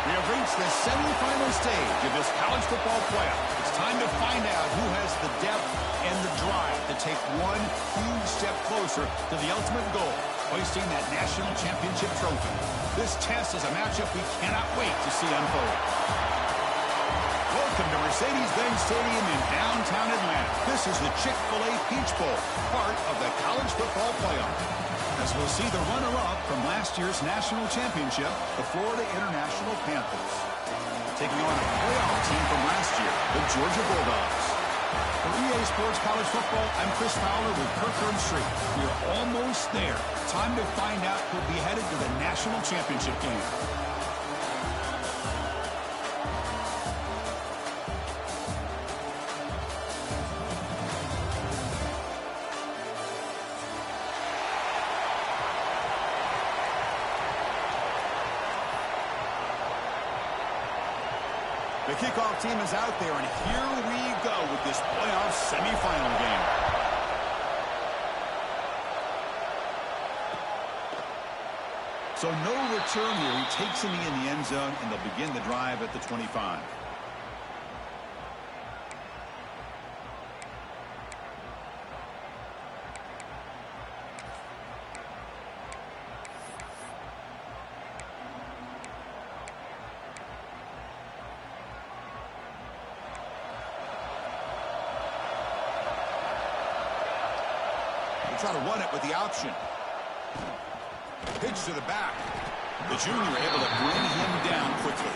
We have reached the semifinal stage of this college football playoff. It's time to find out who has the depth and the drive to take one huge step closer to the ultimate goal, hoisting that national championship trophy. This test is a matchup we cannot wait to see unfold. Welcome to Mercedes-Benz Stadium in downtown Atlanta. This is the Chick-fil-A Peach Bowl, part of the college football playoff. As we'll see the runner-up from last year's national championship, the Florida International Panthers, taking on a playoff team from last year, the Georgia Bulldogs. For EA Sports College Football, I'm Chris Fowler with Kirkland Street. We are almost there. Time to find out who'll be headed to the national championship game. The kickoff team is out there, and here we go with this playoff semifinal game. So no return here. He takes him in the end zone, and they'll begin the drive at the 25. Try to run it with the option. Pitch to the back. The junior able to bring him down quickly.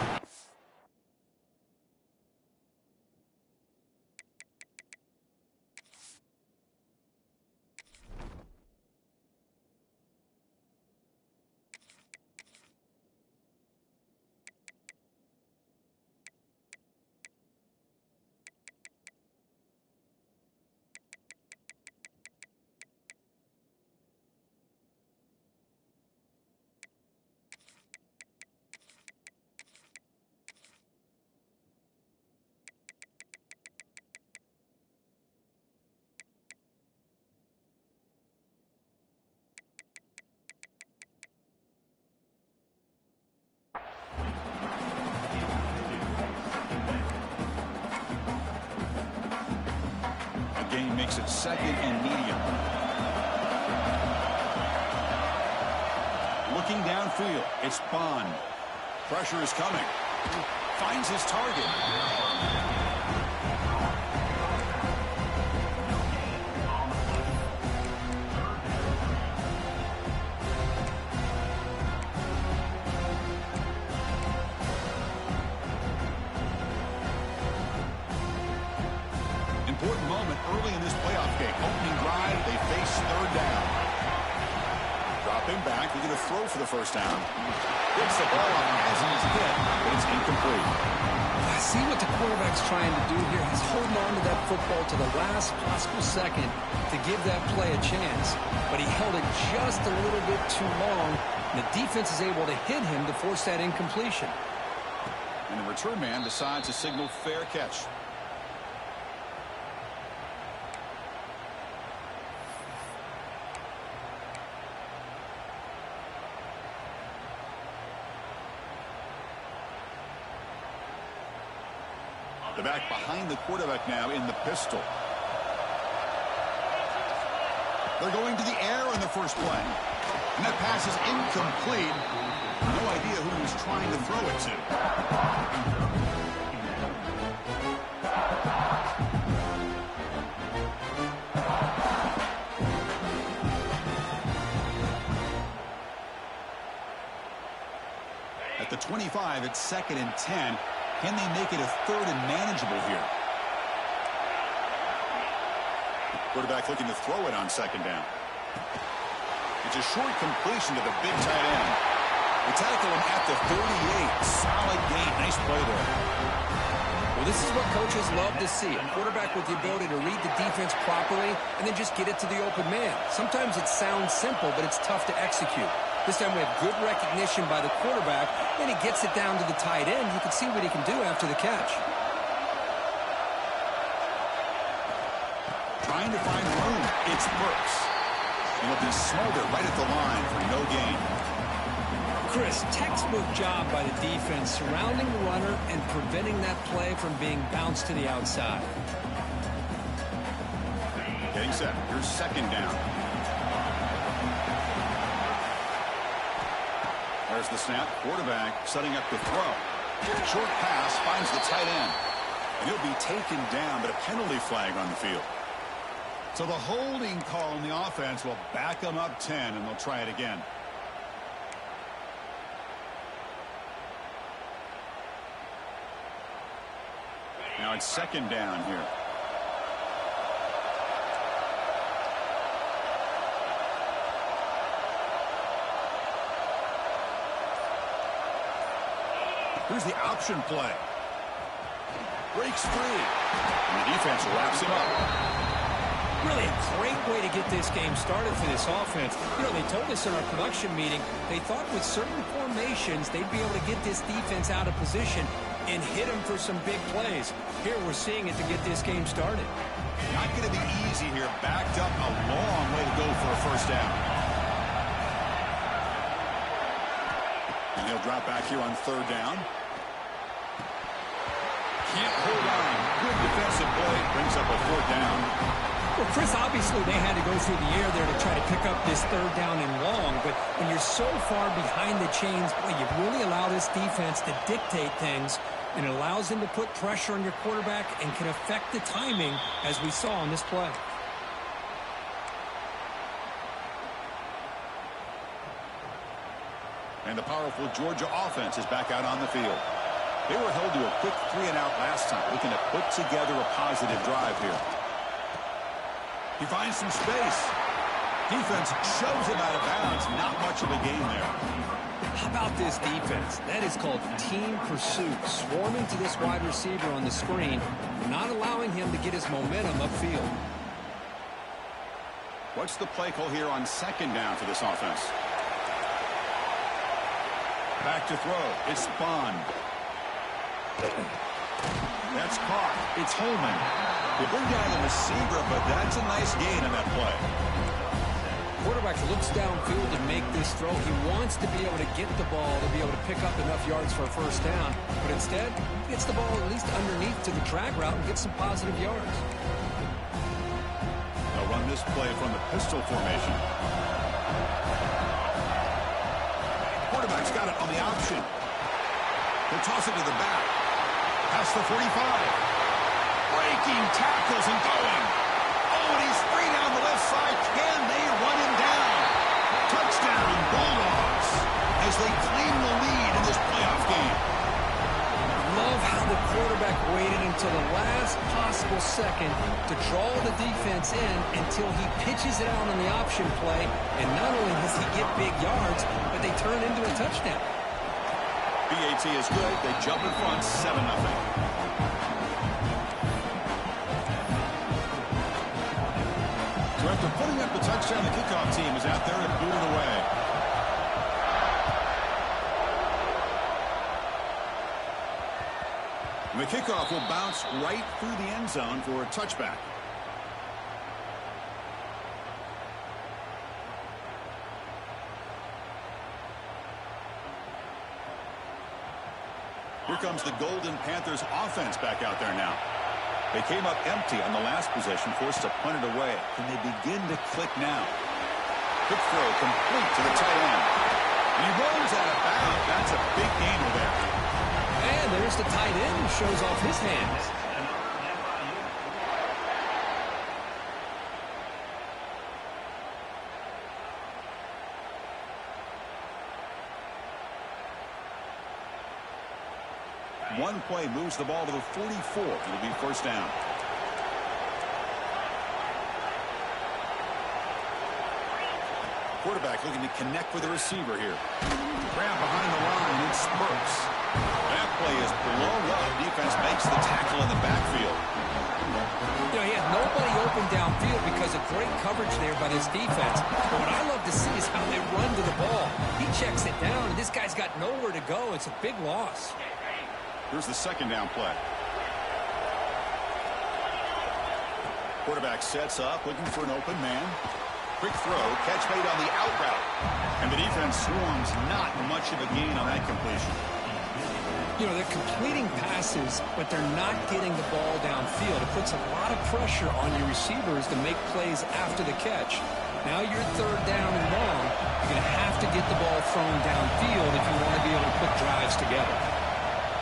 Game makes it second and medium. Looking downfield, it's Bond. Pressure is coming. Finds his target. Important moment early in this playoff game. Opening drive, they face third down. Dropping back, they're going to throw for the first down. Gets the ball up as he's hit, but it's incomplete. I see what the quarterback's trying to do here. He's holding on to that football to the last possible second to give that play a chance, but he held it just a little bit too long, and the defense is able to hit him to force that incompletion. And the return man decides to signal fair catch. The back behind the quarterback now in the pistol. They're going to the air in the first play. And that pass is incomplete. No idea who he was trying to throw it to. At the 25, it's 2nd and 10. Can they make it a third and manageable here? Quarterback looking to throw it on 2nd down. It's a short completion to the big tight end. They tackle him at the 38. Solid gain. Nice play there. Well, this is what coaches love to see. A quarterback with the ability to read the defense properly and then just get it to the open man. Sometimes it sounds simple, but it's tough to execute. This time we have good recognition by the quarterback, and he gets it down to the tight end. You can see what he can do after the catch. Trying to find room. It's Burks. He'll be smothered right at the line for no gain. Chris, textbook job by the defense, surrounding the runner and preventing that play from being bounced to the outside. Getting set. Here's 2nd down. There's the snap. Quarterback setting up the throw. Short pass finds the tight end. And he'll be taken down, but a penalty flag on the field. So the holding call on the offense will back them up 10, and they'll try it again. Now it's 2nd down here. Here's the option play. Breaks free. And the defense wraps him up. Really a great way to get this game started for this offense. You know, they told us in our production meeting they thought with certain formations they'd be able to get this defense out of position and hit them for some big plays. Here we're seeing it to get this game started. Not going to be easy here. Backed up, a long way to go for a first down. And he'll drop back here on third down. Can't hold on. Good defensive play. Brings up a fourth down. Well, Chris, obviously they had to go through the air there to try to pick up this third down and long, but when you're so far behind the chains, boy, you really allow this defense to dictate things, and it allows them to put pressure on your quarterback and can affect the timing, as we saw on this play. And the powerful Georgia offense is back out on the field. They were held to a quick 3-and-out last time, looking to put together a positive drive here. He finds some space. Defense shoves him out of bounds. Not much of a gain there. How about this defense? That is called team pursuit. Swarming to this wide receiver on the screen, not allowing him to get his momentum upfield. What's the play call here on second down for this offense? Back to throw. It's Bond. That's caught. It's Holman. They bring down the receiver, but that's a nice gain on that play. Quarterback looks downfield to make this throw. He wants to be able to get the ball to be able to pick up enough yards for a first down, but instead he gets the ball at least underneath to the drag route and gets some positive yards. They'll run this play from the pistol formation. Quarterback's got it on the option. He'll toss it to the back. Past the 45. Breaking tackles and going. Oh, and he's free down the left side. Can they run him down? Touchdown, Bulldogs, as they claim the lead in this playoff game. Love how the quarterback waited until the last possible second to draw the defense in until he pitches it out on the option play. And not only does he get big yards, but they turn into a touchdown. BAT is good. They jump in front, 7-0. So after putting up the touchdown, the kickoff team is out there to boot it away. And the kickoff will bounce right through the end zone for a touchback. Here comes the Golden Panthers offense back out there now. They came up empty on the last possession, forced to punt it away. Can they begin to click now? Quick throw complete to the tight end. And he rolls out of bounds. That's a big gainer there. And there's the tight end who shows off his hands. One play moves the ball to the 44. It'll be first down. Quarterback looking to connect with the receiver here. Grab behind the line and spurts. That play is blown up. Defense makes the tackle in the backfield. You know, he had nobody open downfield because of great coverage there by this defense. But what I love to see is how they run to the ball. He checks it down, and this guy's got nowhere to go. It's a big loss. Here's the second down play. Quarterback sets up, looking for an open man. Quick throw, catch made on the out route. And the defense swarms, not much of a gain on that completion. You know, they're completing passes, but they're not getting the ball downfield. It puts a lot of pressure on your receivers to make plays after the catch. Now you're third down and long. You're going to have to get the ball thrown downfield if you want to be able to put drives together.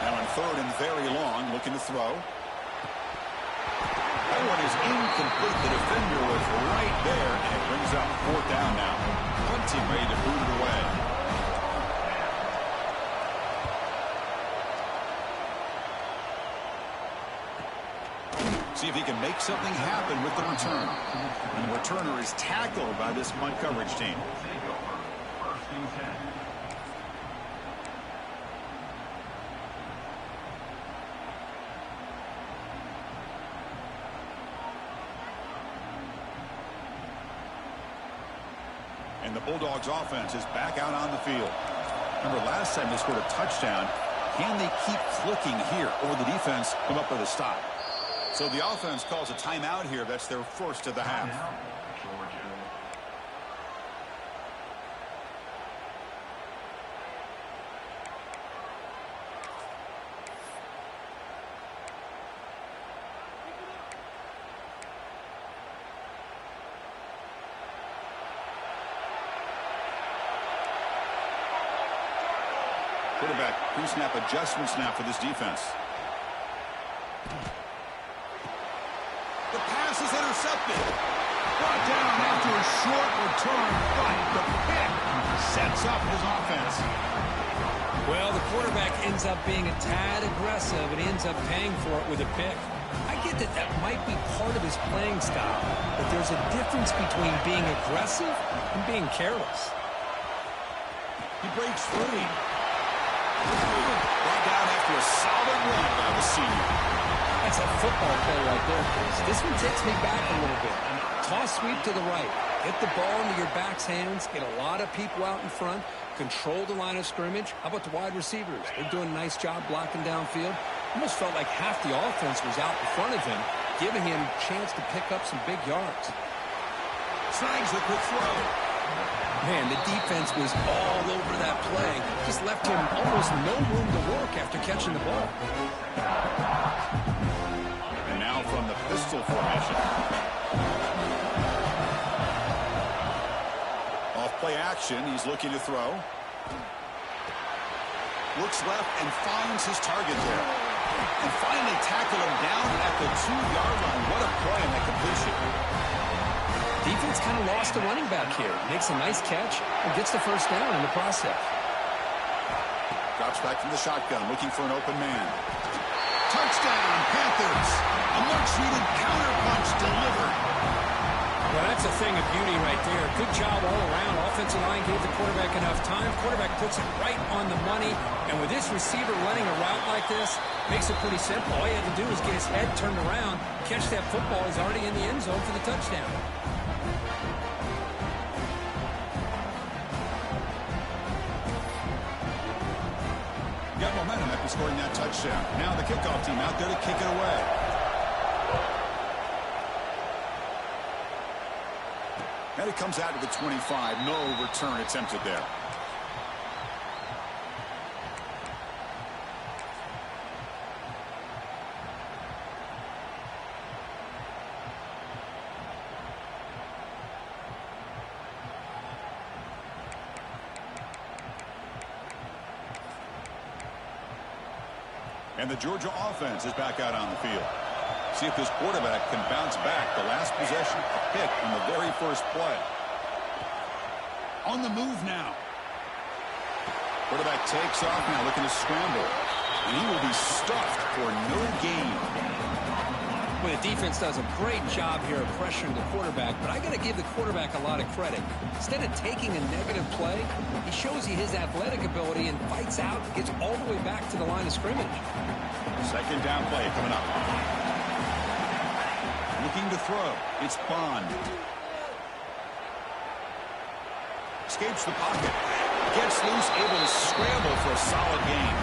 Now on third and very long, looking to throw. That one is incomplete. The defender was right there, and it brings up fourth down now. Punting ready to boot it away. See if he can make something happen with the return. And the returner is tackled by this punt coverage team. the Bulldogs offense is back out on the field. Remember, last time they scored a touchdown. Can they keep clicking here, or the defense come up with a stop? So the offense calls a timeout here. That's their first of the half. Quarterback pre-snap adjustments now for this defense. The pass is intercepted. Brought down after a short return, but the pick sets up his offense. Well, the quarterback ends up being a tad aggressive, and he ends up paying for it with a pick. I get that that might be part of his playing style, but there's a difference between being aggressive and being careless. He breaks free. Brought down after a solid run by the senior. That's a football play right there, Chris. This one takes me back a little bit. Toss sweep to the right. Get the ball into your back's hands. Get a lot of people out in front. Control the line of scrimmage. How about the wide receivers? They're doing a nice job blocking downfield. Almost felt like half the offense was out in front of him, giving him a chance to pick up some big yards. Snags the quick throw. Man, the defense was all over that play. Just left him almost no room to work after catching the ball. And now from the pistol formation. Off play action, he's looking to throw. Looks left and finds his target there. And finally tackle him down at the 2-yard line. What a play on that completion. Defense kind of lost a running back here. Makes a nice catch and gets the first down in the process. Drops back from the shotgun, looking for an open man. Touchdown, Panthers. A much-needed counterpunch delivered. Well, that's a thing of beauty right there. Good job all around. Offensive line gave the quarterback enough time. Quarterback puts it right on the money. And with this receiver running a route like this, makes it pretty simple. All he had to do was get his head turned around, catch that football. He's already in the end zone for the touchdown. Got momentum after scoring that touchdown. Now the kickoff team out there to kick it away. And it comes out to the 25. No return attempted there. And the Georgia offense is back out on the field. See if this quarterback can bounce back. The last possession, a pick in the very first play. On the move now. Quarterback takes off now, looking to scramble. And he will be stuffed for no gain. Well, the defense does a great job here of pressuring the quarterback, but I got to give the quarterback a lot of credit. Instead of taking a negative play, he shows you his athletic ability and fights out, gets all the way back to the line of scrimmage. Second down play coming up. Looking to throw. It's Bond. Escapes the pocket. Gets loose, able to scramble for a solid gain.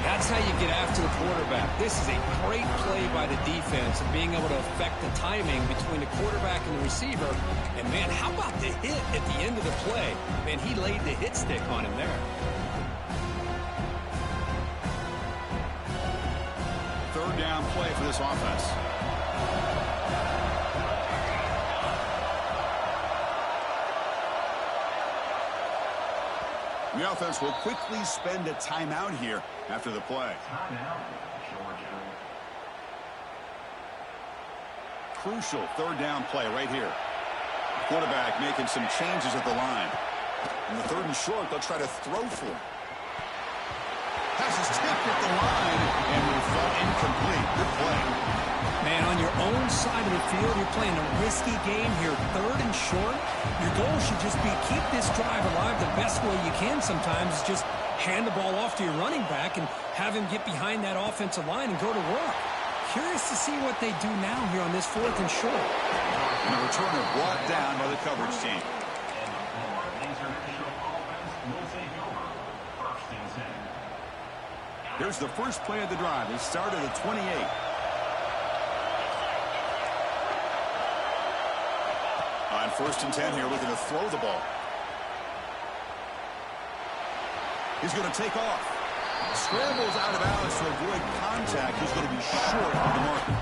That's how you get after the quarterback. This is a great play by the defense and being able to affect the timing between the quarterback and the receiver. And, man, how about the hit at the end of the play? Man, he laid the hit stick on him there. Third down play for this offense. The offense will quickly spend a timeout here after the play. Crucial third down play right here. Quarterback making some changes at the line. In the third and short, they'll try to throw for it. Pass is tipped at the line and will fall incomplete. Good play. Man, on your own side of the field, you're playing a risky game here. Third and short. Your goal should just be keep this drive alive the best way you can sometimes is just hand the ball off to your running back and have him get behind that offensive line and go to work. Curious to see what they do now here on this fourth and short. And the returner brought down by the coverage team. Here's the first play of the drive. It started at 28. On 1st and 10 here, looking to throw the ball. He's going to take off. Scrambles out of bounds to avoid contact. He's going to be short of the marker.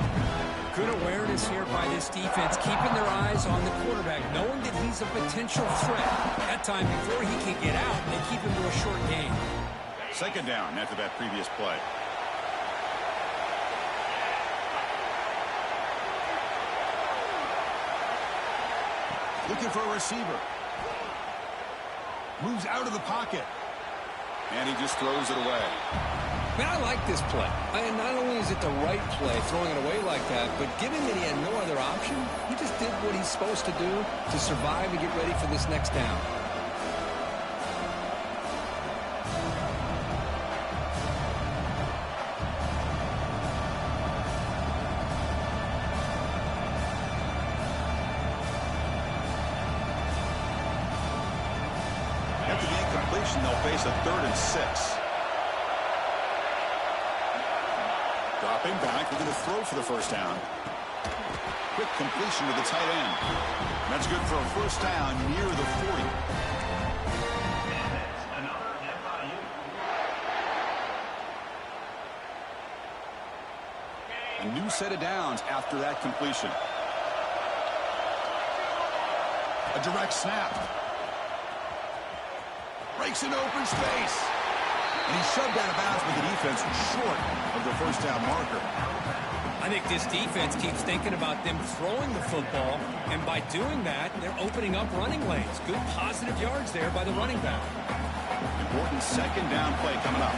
Good awareness here by this defense, keeping their eyes on the quarterback, knowing that he's a potential threat. That time, before he can get out, they keep him to a short gain. 2nd down after that previous play. Looking for a receiver. Moves out of the pocket. And he just throws it away. Man, I like this play. Not only is it the right play, throwing it away like that, but given that he had no other option, he just did what he's supposed to do to survive and get ready for this next down. After the incompletion, they'll face a 3rd and 6. Dropping back, we're going to throw for the first down. Quick completion to the tight end. That's good for a first down near the 40. A new set of downs after that completion. A direct snap. Breaks into open space. And he's shoved out of bounds with the defense short of the first down marker. I think this defense keeps thinking about them throwing the football, and by doing that, they're opening up running lanes. Good positive yards there by the running back. Important 2nd down play coming up.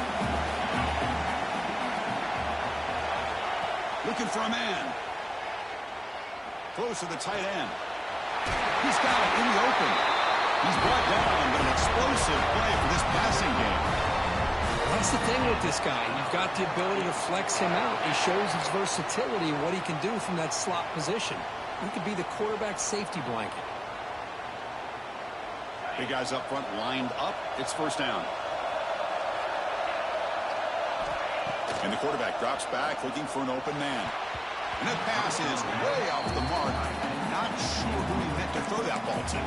Looking for a man. Throws to the tight end. He's got it in the open. He's brought down, but an explosive play for this passing game. That's the thing with this guy. You've got the ability to flex him out. He shows his versatility and what he can do from that slot position. He could be the quarterback safety blanket. Big guys up front lined up. It's first down. And the quarterback drops back looking for an open man. And that pass is way off the mark. Not sure who he meant to throw that ball to.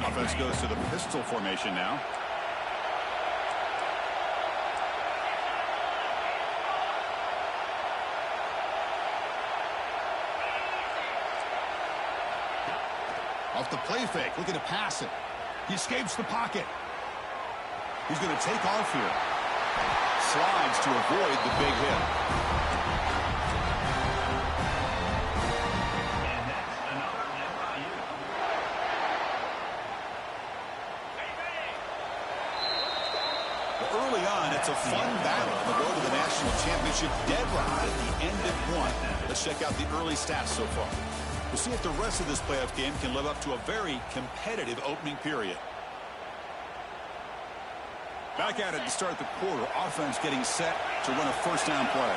Offense goes to the pistol formation now. Off the play fake, looking to pass it. He escapes the pocket. He's going to take off here. Slides to avoid the big hit. Early on, it's a fun battle on the road to the national championship deadline at the end of one. Let's check out the early stats so far. We'll see if the rest of this playoff game can live up to a very competitive opening period. Back at it to start the quarter. Offense getting set to run a first down play.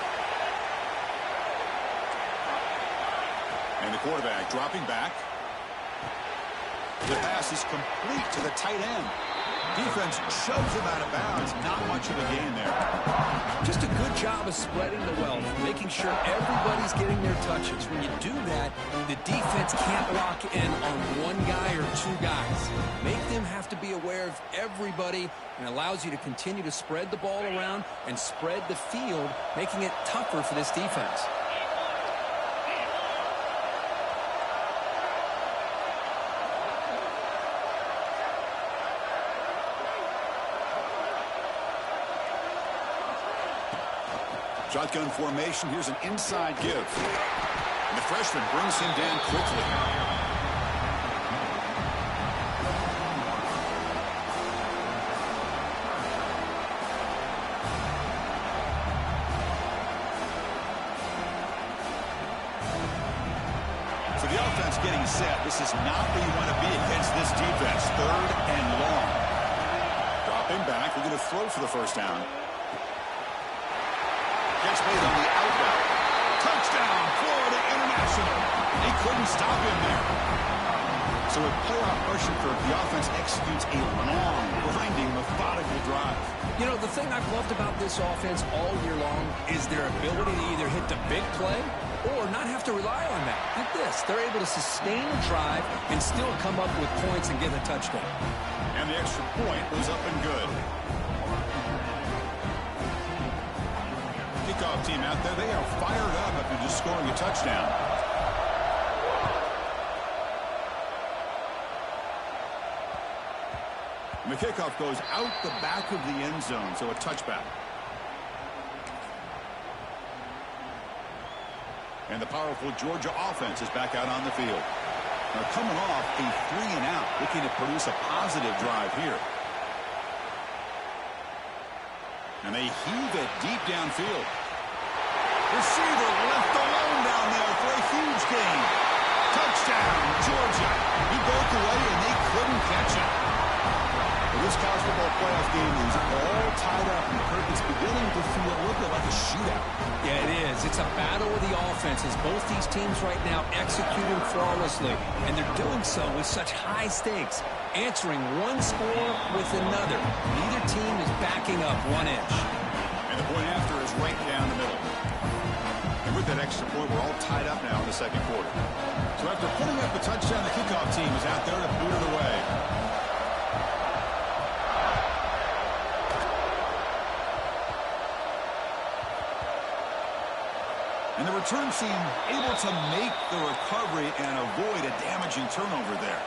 And the quarterback dropping back. The pass is complete to the tight end. Defense shoves him out of bounds. Not much of a gain there. Just a good job of spreading the wealth, making sure everybody's getting their touches. When you do that, the defense can't lock in on one guy or two guys. Make them have to be aware of everybody, and allows you to continue to spread the ball around and spread the field, making it tougher for this defense. Shotgun formation. Here's an inside give. And the freshman brings him down quickly. So the offense getting set. This is not where you want to be against this defense. 3rd and long. Dropping back. We're going to throw for the first down. Gets made on the outright. Touchdown, Florida International. He couldn't stop him there. So with playoff pressure curve, the offense executes a long, grinding, methodical drive. You know, the thing I've loved about this offense all year long is their ability to either hit the big play or not have to rely on that. Get this. They're able to sustain a drive and still come up with points and get a touchdown. And the extra point was up and good. Kickoff team out there, they are fired up after just scoring a touchdown. And the kickoff goes out the back of the end zone, so a touchback. And the powerful Georgia offense is back out on the field. They're coming off a 3-and-out, looking to produce a positive drive here. And they heave it deep downfield. Receiver left alone down there for a huge gain. Touchdown, Georgia. He broke away, and they couldn't catch him. This college football playoff game is all tied up, and Kirk is beginning to feel a little bit like a shootout. Yeah, it is. It's a battle of the offenses. Both these teams right now executing flawlessly, and they're doing so with such high stakes, answering one score with another. Neither team is backing up 1 inch. And the point after is right down the middle. And with that extra point, we're all tied up now in the second quarter. So after putting up a touchdown, the kickoff team is out there to boot it away. And the return team able to make the recovery and avoid a damaging turnover there.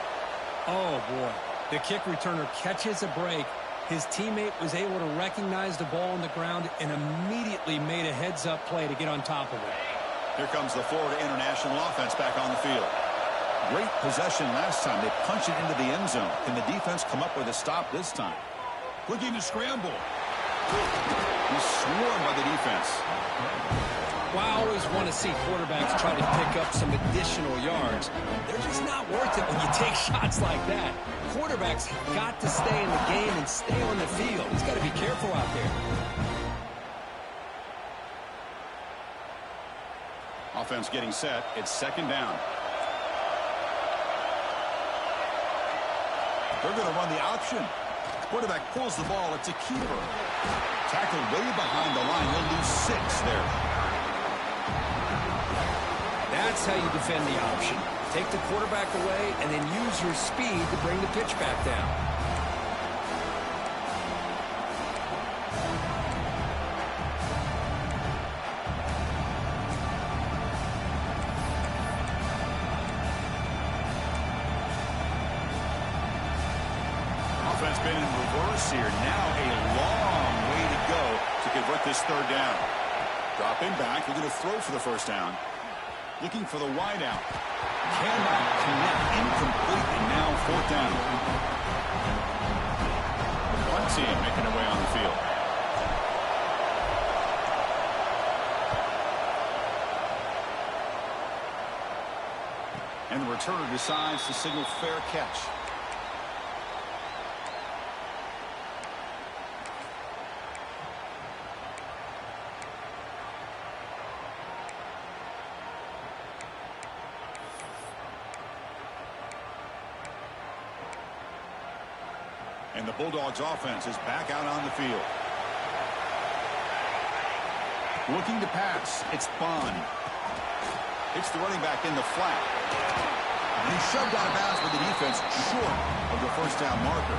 Oh, boy. The kick returner catches a break. His teammate was able to recognize the ball on the ground and immediately made a heads-up play to get on top of it. Here comes the Florida International offense back on the field. Great possession last time. They punched it into the end zone. Can the defense come up with a stop this time? Looking to scramble. He's swarmed by the defense. Well, I always want to see quarterbacks try to pick up some additional yards. They're just not worth it when you take shots like that. Quarterbacks have got to stay in the game and stay on the field. He's got to be careful out there. Offense getting set. It's second down. They're going to run the option. Quarterback pulls the ball. It's a keeper. Tackled way behind the line. He'll lose 6 there. That's how you defend the option. Take the quarterback away and then use your speed to bring the pitch back down. Offense been in reverse here. Now a long way to go to convert this third down. Dropping back. They're going to throw for the first down. Looking for the wide out. Cannot connect. Incomplete. And now fourth down. One team making their way on the field. And the returner decides to signal fair catch. And the Bulldogs offense is back out on the field. Looking to pass. It's Bond. It's the running back in the flat. And he's shoved out of bounds with the defense short of the first down marker.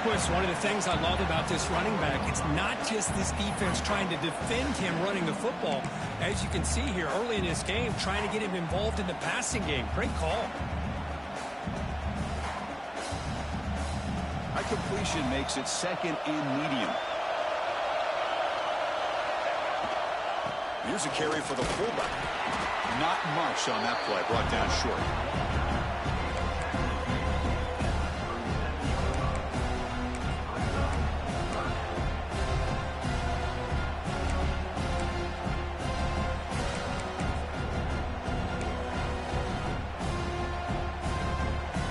Well, it's one of the things I love about this running back. It's not just this defense trying to defend him running the football. As you can see here early in this game, trying to get him involved in the passing game. Great call. High completion makes it second and medium. Here's a carry for the fullback. Not much on that play. Brought down short.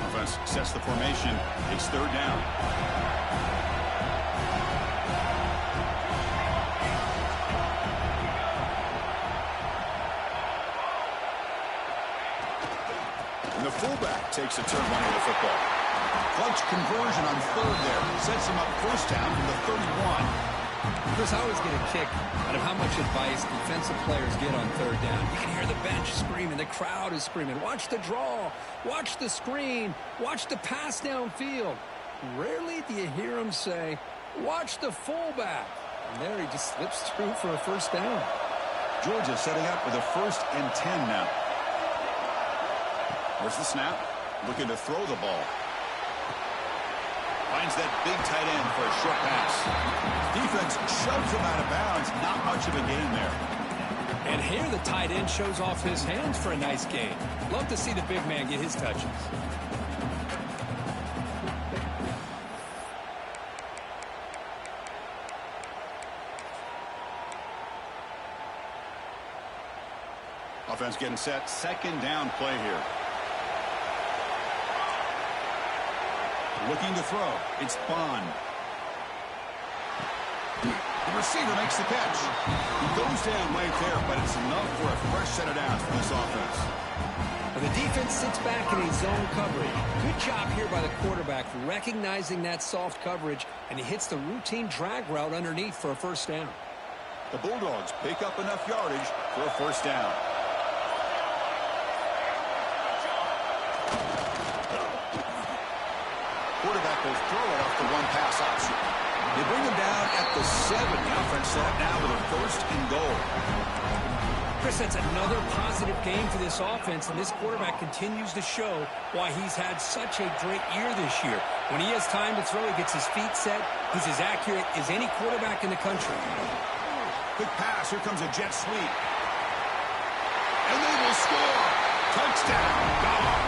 Offense sets the formation. It's third down. the fullback takes a turn running the football. Clutch conversion on third there. Sets him up first down from the 31. Chris, I always get a kick out of how much advice defensive players get on third down. You can hear the bench screaming. The crowd is screaming. Watch the draw. Watch the screen. Watch the pass downfield. Rarely do you hear them say, watch the fullback. And there he just slips through for a first down. Georgia setting up with a 1st and 10 now. There's the snap. Looking to throw the ball. Finds that big tight end for a short pass. Defense shoves him out of bounds. Not much of a gain there. And here the tight end shows off his hands for a nice gain. Love to see the big man get his touches. Offense getting set. 2nd down play here. Looking to throw. It's Bond. The receiver makes the catch. He goes down late there, but it's enough for a fresh set of downs for this offense. Well, the defense sits back in a zone coverage. Good job here by the quarterback recognizing that soft coverage, and he hits the routine drag route underneath for a first down. The Bulldogs pick up enough yardage for a first down. Quarterback will throw it off the one-pass option. They bring him down at the 7. The offense set up now with a 1st and goal. Chris, that's another positive game for this offense, and this quarterback continues to show why he's had such a great year this year. When he has time to throw, he gets his feet set. He's as accurate as any quarterback in the country. Quick pass. Here comes a jet sweep. And they will score. Touchdown, Dogs.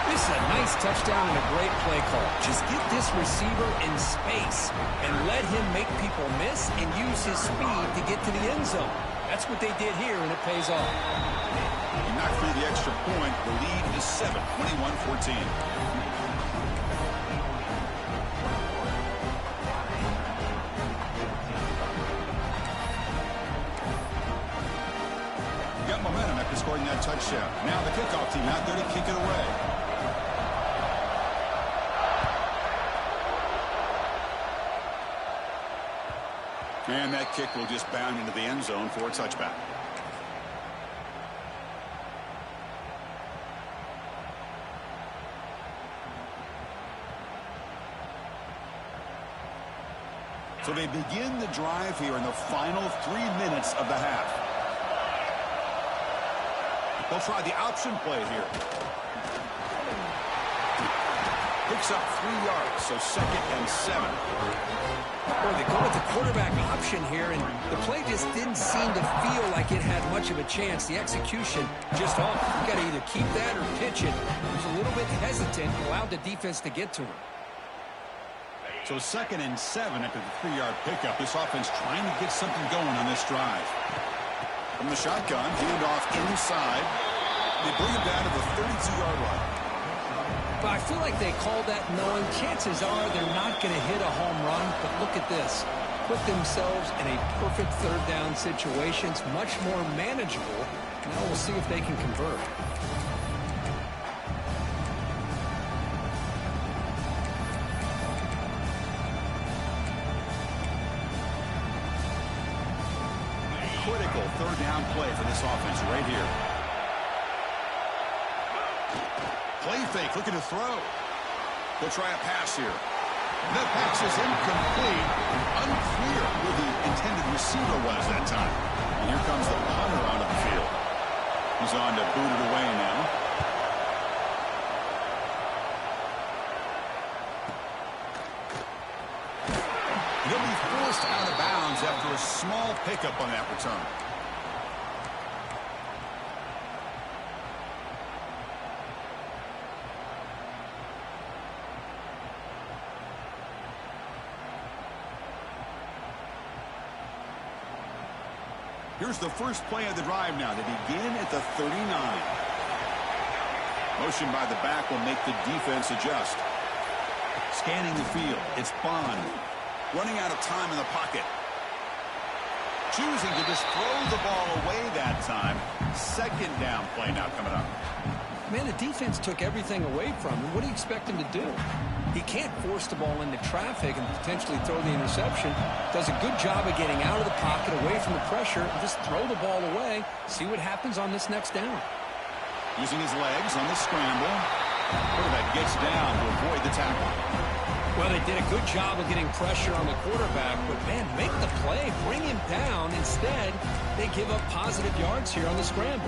This is a nice touchdown and a great play call. Just get this receiver in space and let him make people miss and use his speed to get to the end zone. That's what they did here, and it pays off. He knocked through the extra point. The lead is 7, 21-14. Got momentum after scoring that touchdown. Now the kickoff team out there to kick it away. And that kick will just bound into the end zone for a touchback. So they begin the drive here in the final 3 minutes of the half. They'll try the option play here. Picks up 3 yards, so 2nd and 7. Boy, they go with the quarterback option here, and the play just didn't seem to feel like it had much of a chance. The execution just off. You got to either keep that or pitch it. He was a little bit hesitant, allowed the defense to get to him. So 2nd and 7 after the 3-yard pickup. This offense trying to get something going on this drive. From the shotgun, hand off inside. They bring him down to the 32-yard line. But I feel like they called that knowing chances are they're not going to hit a home run. But look at this. Put themselves in a perfect 3rd down situation. It's much more manageable. Now we'll see if they can convert. Critical 3rd down play for this offense right here. Play fake, looking to throw. They'll try a pass here. That pass is incomplete. Unclear who the intended receiver was that time. And here comes the punter onto the field. He's on to boot it away now. He'll be forced out of bounds after a small pickup on that return. Here's the first play of the drive now. They begin at the 39. Motion by the back will make the defense adjust. Scanning the field. It's Bond. Running out of time in the pocket. Choosing to just throw the ball away that time. 2nd down play now coming up. Man, the defense took everything away from him. What do you expect him to do? He can't force the ball into traffic and potentially throw the interception. Does a good job of getting out of the pocket, away from the pressure, and just throw the ball away. See what happens on this next down. Using his legs on the scramble. Quarterback gets down to avoid the tackle. Well, they did a good job of getting pressure on the quarterback, but, man, make the play, bring him down. Instead, they give up positive yards here on the scramble.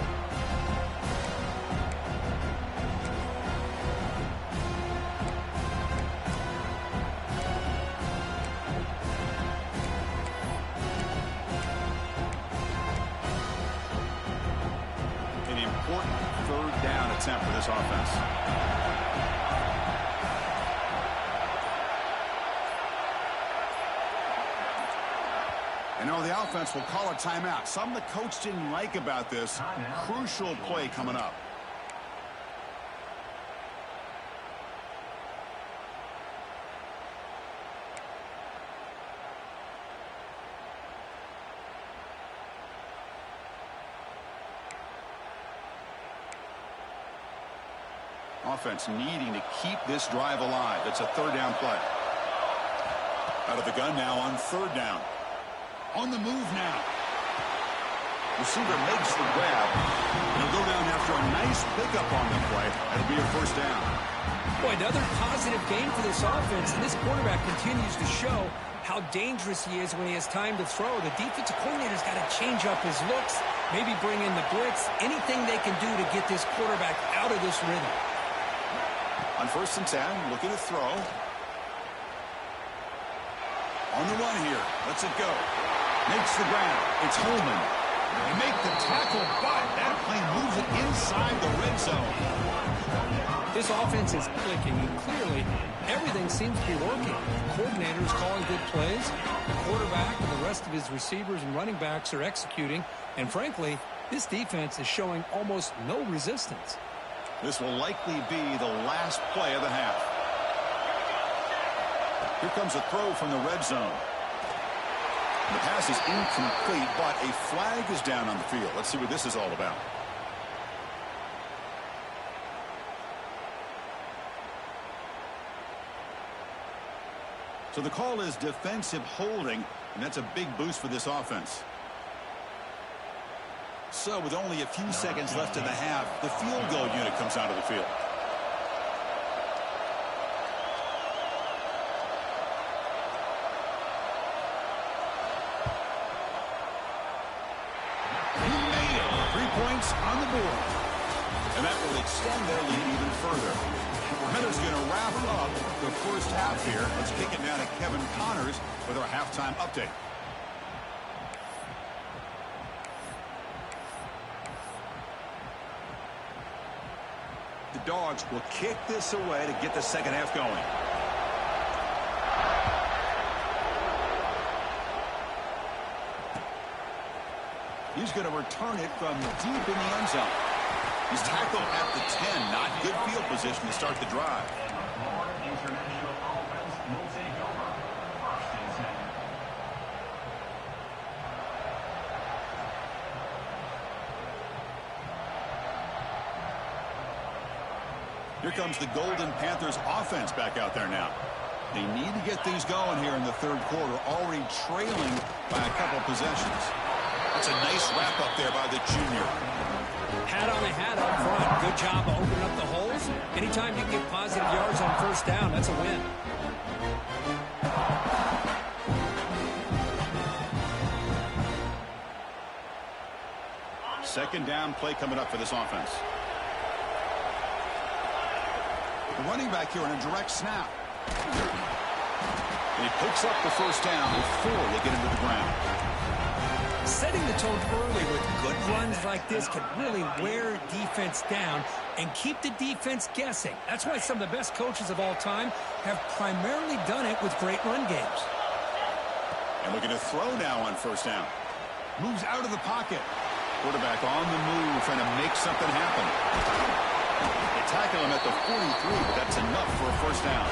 An important third down attempt for this offense. And now the offense will call a timeout. Something the coach didn't like about this. Crucial play coming up. Offense needing to keep this drive alive. It's a third down play. Out of the gun now on third down. On the move now. Receiver makes the grab. And he'll go down after a nice pickup on the play. That'll be a first down. Boy, another positive game for this offense, and this quarterback continues to show how dangerous he is when he has time to throw. The defensive coordinator's got to change up his looks, maybe bring in the blitz, anything they can do to get this quarterback out of this rhythm. On 1st and 10, looking to throw. On the run here. Lets it go. Makes the grab. It's Holman. They make the tackle, but that play moves it inside the red zone. This offense is clicking, and clearly everything seems to be working. The coordinator is calling good plays. The quarterback and the rest of his receivers and running backs are executing. And frankly, this defense is showing almost no resistance. This will likely be the last play of the half. Here comes a throw from the red zone. The pass is incomplete, but a flag is down on the field. Let's see what this is all about. So the call is defensive holding, and that's a big boost for this offense. So with only a few seconds left in the half, the field goal unit comes out of the field. On the board. And that will extend their lead even further. Heather's going to wrap up the first half here. Let's kick it now to Kevin Connors with our halftime update. The Dogs will kick this away to get the second half going. He's going to return it from deep in the end zone. He's tackled at the 10. Not good field position to start the drive. Here comes the Golden Panthers offense back out there now. They need to get things going here in the third quarter, already trailing by a couple possessions. That's a nice wrap-up there by the junior. Hat on a hat up front. Good job of opening up the holes. Anytime you can get positive yards on first down, that's a win. Second down play coming up for this offense. The running back here on a direct snap. And he picks up the first down before they get into the ground. Setting the tone early with good runs like this can really wear defense down and keep the defense guessing. That's why some of the best coaches of all time have primarily done it with great run games. And looking to throw now on first down. Moves out of the pocket. Quarterback on the move, trying to make something happen. They tackle him at the 43, but that's enough for a first down.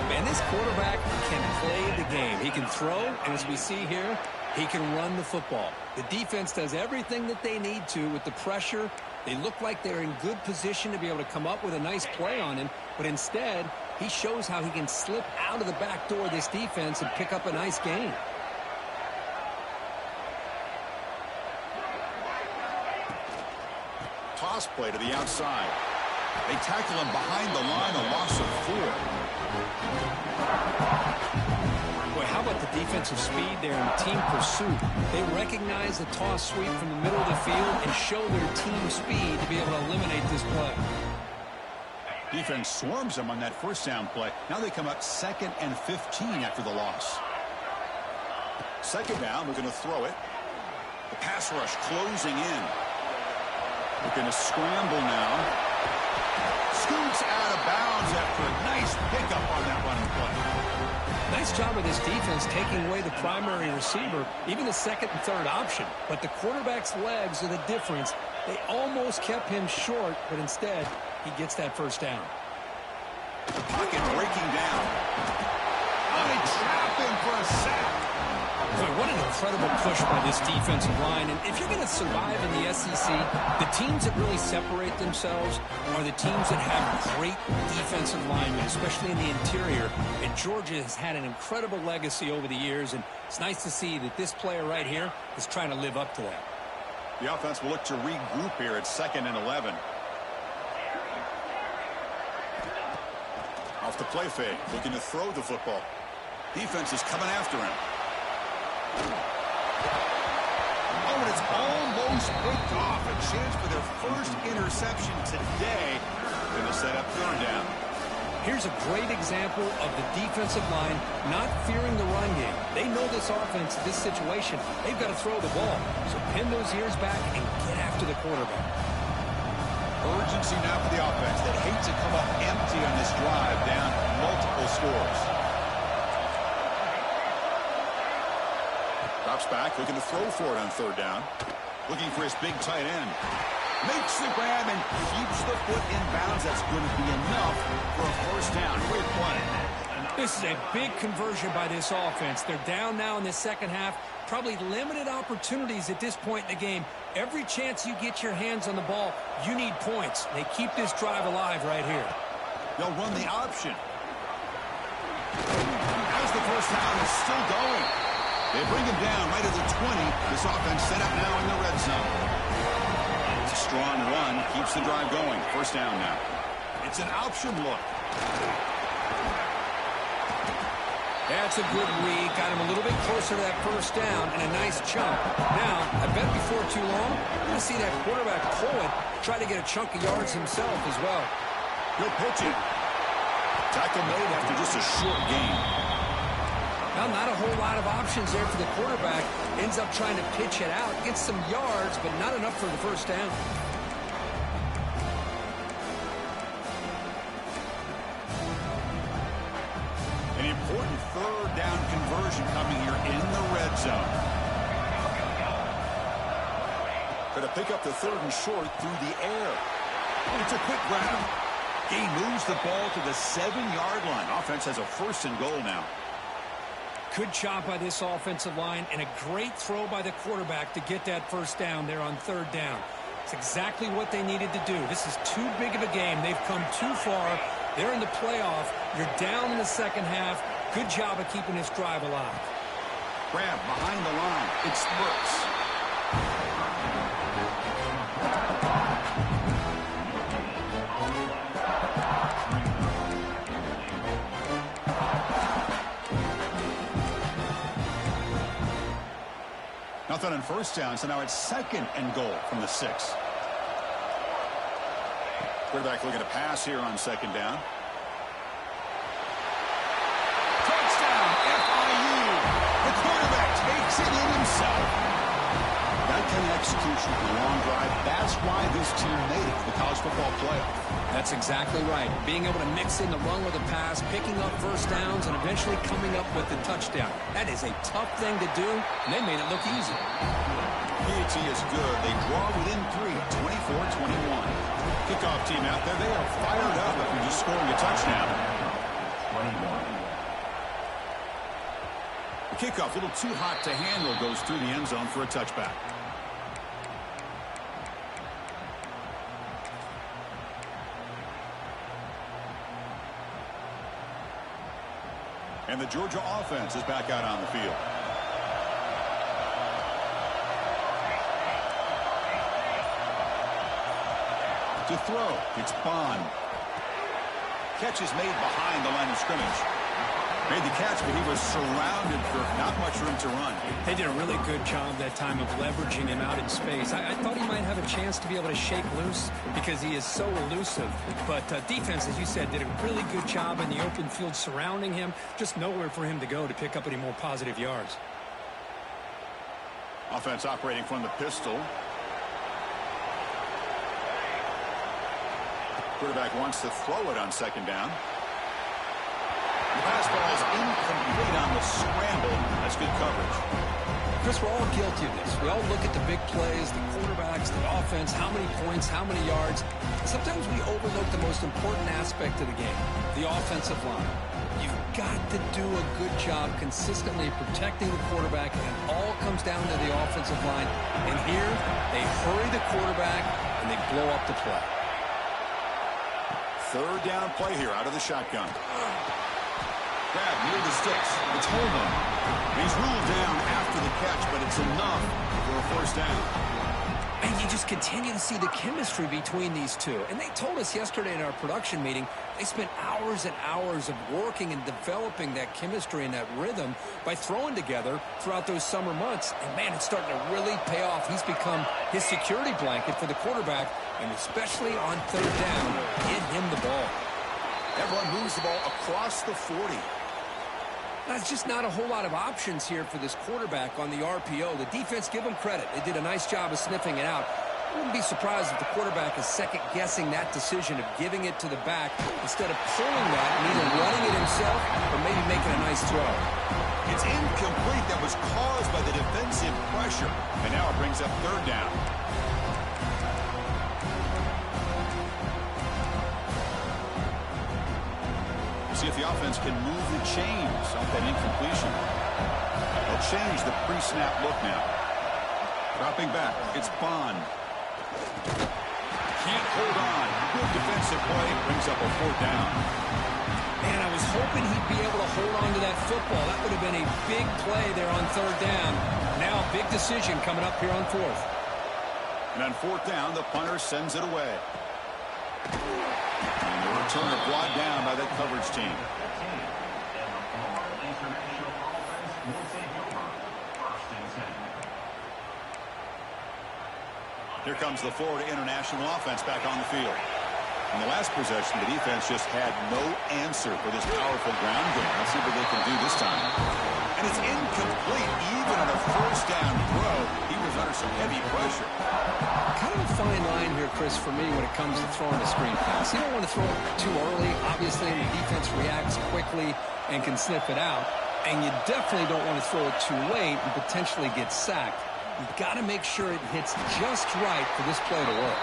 Man, this quarterback can play the game. He can throw, and as we see here, He can run the football. The defense does everything that they need to with the pressure. They look like they're in good position to be able to come up with a nice play on him, but instead, he shows how he can slip out of the back door of this defense and pick up a nice gain. Toss play to the outside. They tackle him behind the line, a loss of 4. Boy, how about the defensive speed there in team pursuit? They recognize the toss sweep from the middle of the field and show their team speed to be able to eliminate this play. Defense swarms them on that first down play. Now they come up 2nd and 15 after the loss. 2nd down, we're going to throw it. The pass rush closing in. We're going to scramble now. Scoots out of bounds after a nice pickup on that running play. Nice job of this defense taking away the primary receiver, even the 2nd and 3rd option. But the quarterback's legs are the difference. They almost kept him short, but instead, he gets that first down. Pocket breaking down. Oh, they trap him for a sack. Boy, what an incredible push by this defensive line. And if you're going to survive in the SEC, the teams that really separate themselves are the teams that have great defensive linemen, especially in the interior. And Georgia has had an incredible legacy over the years, and it's nice to see that this player right here is trying to live up to that. The offense will look to regroup here at 2nd and 11. Off the play fake, looking to throw the football. Defense is coming after him. Oh, and it's almost picked off. A chance for their first interception today. Going to set up 3rd down. Here's a great example of the defensive line not fearing the run game. They know this offense, this situation, they've got to throw the ball. So pin those ears back and get after the quarterback. Urgency now for the offense. They hate to come up empty on this drive, down multiple scores. Drops back, looking to throw for it on 3rd down. Looking for his big tight end. Makes the grab and keeps the foot in bounds. That's going to be enough for a first down. Great play. This is a big conversion by this offense. They're down now in the 2nd half. Probably limited opportunities at this point in the game. Every chance you get your hands on the ball, you need points. They keep this drive alive right here. They'll run the option. As the first down is still going. They bring him down right at the 20. This offense set up now in the red zone. It's a strong run. Keeps the drive going. First down now. It's an option look. That's a good read. Got him a little bit closer to that first down and a nice chunk. Now, I bet before too long, you're going to see that quarterback pull it, try to get a chunk of yards himself as well. He'll pitch it. Tackle made after just a short gain. Well, not a whole lot of options there for the quarterback. Ends up trying to pitch it out, gets some yards, but not enough for the first down. An important 3rd down conversion coming here in the red zone. Going to pick up the 3rd and short through the air. And it's a quick grab. He moves the ball to the 7-yard line. Offense has a 1st and goal now. Good job by this offensive line and a great throw by the quarterback to get that first down there on 3rd down. It's exactly what they needed to do. This is too big of a game. They've come too far. They're in the playoff. You're down in the 2nd half. Good job of keeping this drive alive. Grab behind the line. It spurts. Nothing on first down, so now it's 2nd and goal from the 6. Quarterback looking to pass here on 2nd down. Touchdown, FIU. The quarterback takes it in himself. That kind of execution for a long drive, that's why this team made it to the college football playoff. That's exactly right. Being able to mix in the run with the pass, picking up first downs, and eventually coming up with the touchdown. That is a tough thing to do, and they made it look easy. PAT is good. They draw within 3, 24-21. Kickoff team out there, they are fired up after just scoring a touchdown. The Kickoff, a little too hot to handle, goes through the end zone for a touchback. And the Georgia offense is back out on the field. To throw, it's Bond. Catch is made behind the line of scrimmage. Made the catch, but he was surrounded for not much room to run. They did a really good job that time of leveraging him out in space. I thought he might have a chance to be able to shake loose because he is so elusive. But defense, as you said, did a really good job in the open field surrounding him. Just nowhere for him to go to pick up any more positive yards. Offense operating from the pistol. Quarterback wants to throw it on second down. The pass ball is incomplete on the scramble. That's good coverage. Chris, we're all guilty of this. We all look at the big plays, the quarterbacks, the offense, how many points, how many yards. Sometimes we overlook the most important aspect of the game, the offensive line. You've got to do a good job consistently protecting the quarterback, and it all comes down to the offensive line. And here, they hurry the quarterback, and they blow up the play. Third down play here out of the shotgun. Grab near the sticks. It's Holman. He's ruled down after the catch, but it's enough for a first down. And you just continue to see the chemistry between these two. And they told us yesterday in our production meeting, they spent hours and hours of working and developing that chemistry and that rhythm by throwing together throughout those summer months. And, man, it's starting to really pay off. He's become his security blanket for the quarterback, and especially on third down, get him the ball. Everyone moves the ball across the 40. That's just not a whole lot of options here for this quarterback on the RPO. The defense, give them credit. They did a nice job of sniffing it out. I wouldn't be surprised if the quarterback is second-guessing that decision of giving it to the back instead of pulling that and either running it himself or maybe making a nice throw. It's incomplete. That was caused by the defensive pressure. And now it brings up third down. See if the offense can move the chains off that incompletion. They'll change the pre-snap look now. Dropping back, it's Bond. Can't hold on. Good defensive play. Brings up a fourth down. Man, I was hoping he'd be able to hold on to that football. That would have been a big play there on third down. Now a big decision coming up here on fourth. And on fourth down, the punter sends it away. And the returner brought down by that coverage team. Here comes the Florida International offense back on the field. In the last possession, the defense just had no answer for this powerful ground game. Let's see what they can do this time. And it's incomplete. Even on a first down throw, he was under some heavy pressure. Kind of a fine line here, Chris, for me when it comes to throwing a screen pass. You don't want to throw it too early. Obviously, the defense reacts quickly and can sniff it out. And you definitely don't want to throw it too late and potentially get sacked. You've got to make sure it hits just right for this play to work.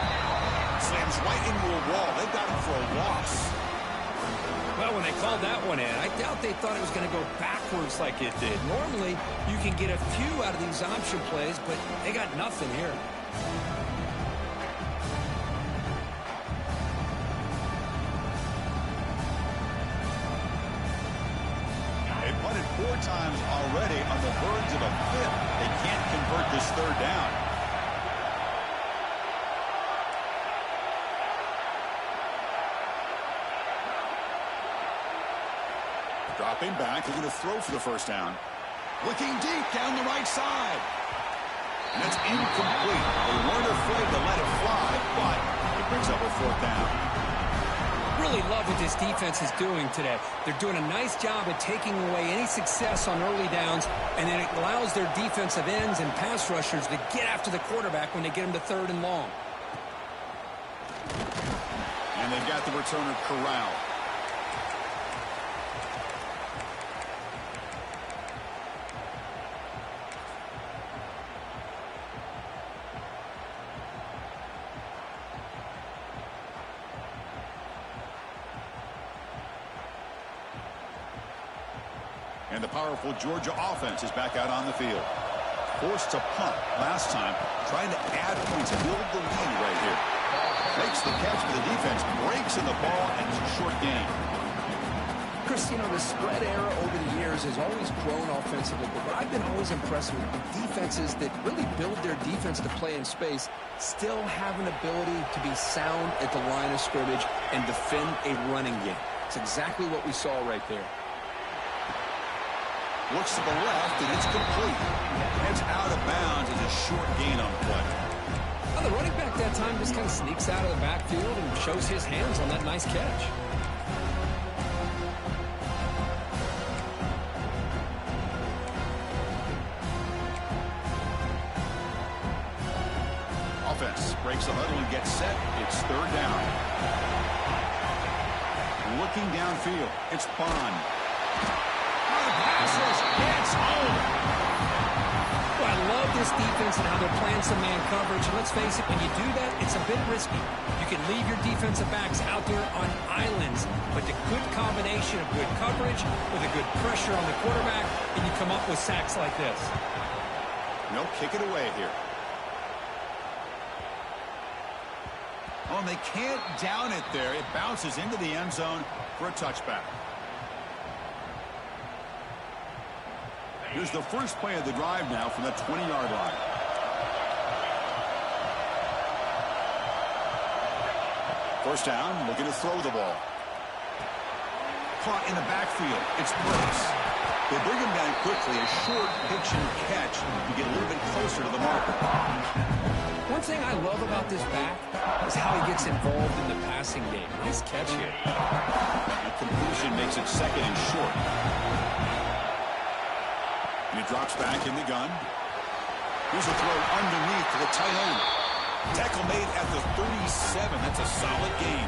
Slams right into a wall. They've got him for a loss. Well, when they called that one in, I doubt they thought it was going to go backwards like it did. Normally, you can get a few out of these option plays, but they got nothing here. They've punted 4 times already on the verge of a fifth. They can't convert this third down. Dropping back, they're going to throw for the first down. Looking deep down the right side. And that's incomplete. They weren't afraid to let it fly, but it brings up a fourth down. Really love what this defense is doing today. They're doing a nice job of taking away any success on early downs, and then it allows their defensive ends and pass rushers to get after the quarterback when they get him to third and long. And they've got the returner corralled. And the powerful Georgia offense is back out on the field. Forced to punt last time, trying to add points, build the lead right here. Makes the catch for the defense, breaks in the ball, and it's a short gain. Chris, you know, the spread era over the years has always grown offensively, but what I've been always impressed with defenses that really build their defense to play in space still have an ability to be sound at the line of scrimmage and defend a running game. It's exactly what we saw right there. Looks to the left, and it's complete. Heads out of bounds as a short gain on play. Well, the running back that time just kind of sneaks out of the backfield and shows his hands on that nice catch. Offense breaks the huddle and gets set. It's third down. Looking downfield, it's Bond. Passes, gets home. Well, I love this defense and how they're playing some man coverage. Let's face it, when you do that, it's a bit risky. You can leave your defensive backs out there on islands, but the good combination of good coverage with a good pressure on the quarterback, and you come up with sacks like this. No, kick it away here. Oh, and they can't down it there. It bounces into the end zone for a touchback. Here's the first play of the drive now from the 20-yard line. First down, looking to throw the ball. Caught in the backfield. It's Brooks. They bring him down quickly. A short pitch and catch to get a little bit closer to the marker. One thing I love about this back is how he gets involved in the passing game. Nice catch here. The completion makes it second and short. And he drops back in the gun. Here's a throw underneath to the tight end. Tackle made at the 37. That's a solid gain.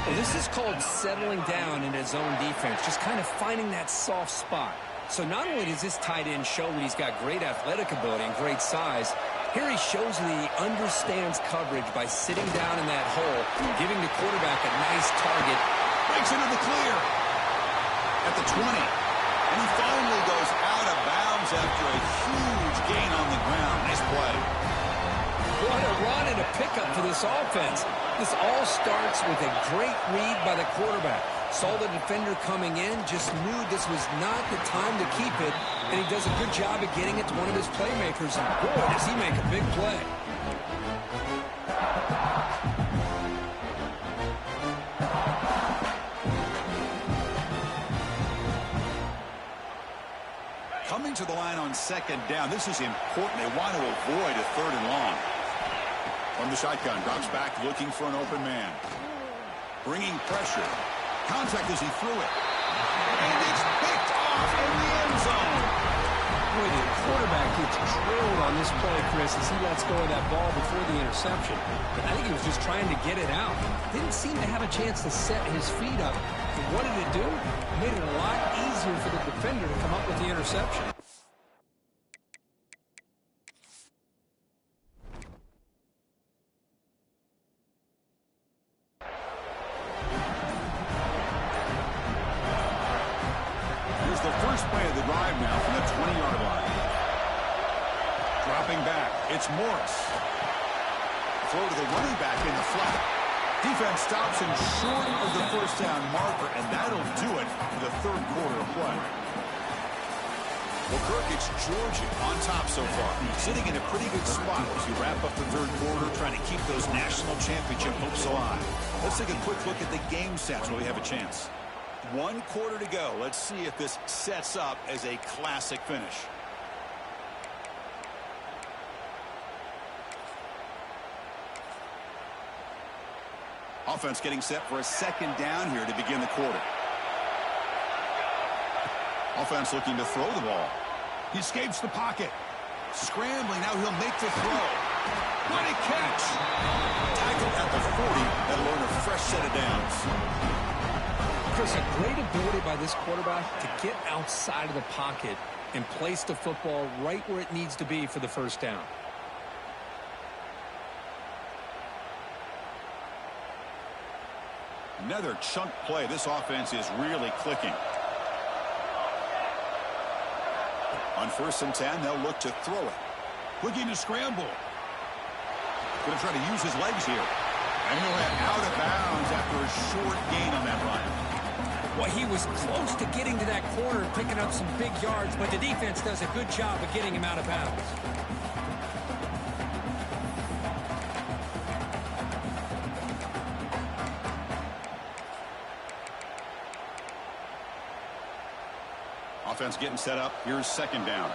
Well, this is called settling down in his own defense, just kind of finding that soft spot. So not only does this tight end show that he's got great athletic ability and great size, here he shows that he understands coverage by sitting down in that hole, giving the quarterback a nice target. Breaks into the clear at the 20. And he finally goes out of bounds after a huge gain on the ground. Nice play. What a run and a pickup for this offense. This all starts with a great read by the quarterback. Saw the defender coming in, just knew this was not the time to keep it, and he does a good job of getting it to one of his playmakers. And boy, does he make a big play. Coming to the line on second down. This is important. They want to avoid a third and long. From the shotgun, drops back looking for an open man. Bringing pressure. Contact as he threw it. And it's picked off in the end zone. Boy, the quarterback gets drilled on this play, Chris, as he lets go of that ball before the interception. But I think he was just trying to get it out. Didn't seem to have a chance to set his feet up. And what did it do? It made it a lot easier for the defender to come up with the interception. The first play of the drive now from the 20-yard line. Dropping back, it's Morris. Throw to the running back in the flat. Defense stops him short of the first down marker, and that'll do it for the third quarter of play. Well, Kirk, it's Georgia on top so far. Sitting in a pretty good spot as you wrap up the third quarter, trying to keep those national championship hopes alive. Let's take a quick look at the game stats while we have a chance. 1 quarter to go. Let's see if this sets up as a classic finish. Offense getting set for a second down here to begin the quarter. Offense looking to throw the ball. He escapes the pocket. Scrambling, now he'll make the throw. What a catch! Tackled at the 40. That'll earn a fresh set of downs. Chris, a great ability by this quarterback to get outside of the pocket and place the football right where it needs to be for the first down. Another chunk play. This offense is really clicking. On 1st and 10, they'll look to throw it. Looking to scramble. Going to try to use his legs here. And he'll head out of bounds after a short gain on that run. Well, he was close to getting to that corner and picking up some big yards, but the defense does a good job of getting him out of bounds. Offense getting set up. Here's 2nd down.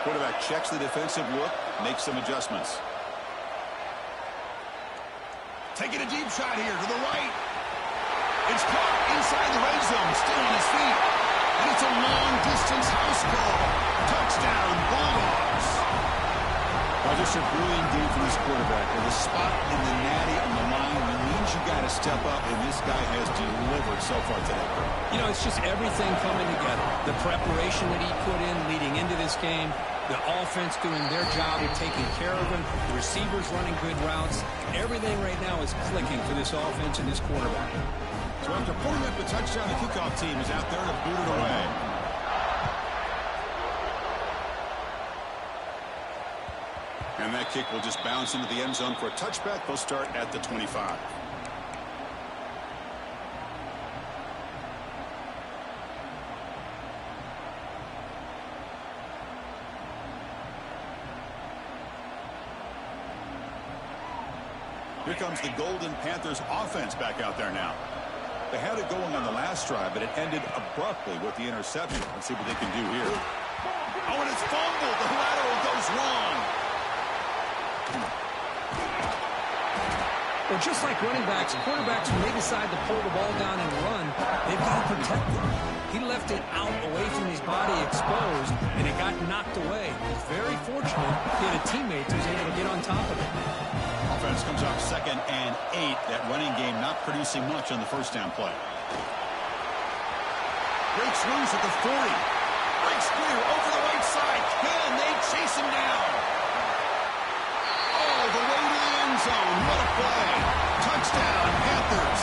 Quarterback checks the defensive look, makes some adjustments. Taking a deep shot here to the right. It's caught inside the red zone, still on his feet. And it's a long-distance house call. Touchdown, Bulldogs. Well, just a brilliant game for this quarterback. With a spot in the natty on the line, it means you got to step up, and this guy has delivered so far today. You know, it's just everything coming together. The preparation that he put in leading into this game, the offense doing their job of taking care of him, the receivers running good routes. Everything right now is clicking for this offense and this quarterback. So after pulling up the touchdown, the kickoff team is out there to boot it away. And that kick will just bounce into the end zone for a touchback. They'll start at the 25. Here comes the Golden Panthers offense back out there now. They had it going on the last drive, but it ended abruptly with the interception. Let's see what they can do here. Oh, and it's fumbled. The lateral goes long. Well, just like running backs, quarterbacks, when they decide to pull the ball down and run, they've got to protect it. He left it out away from his body exposed, and it got knocked away. He's very fortunate he had a teammate who was able to get on top of it. Offense comes up 2nd and 8. That running game not producing much on the 1st down play. Breaks loose at the 40. Breaks clear over the right side. Can they chase him down? Oh, the way to the end zone. What a play. Touchdown, Panthers.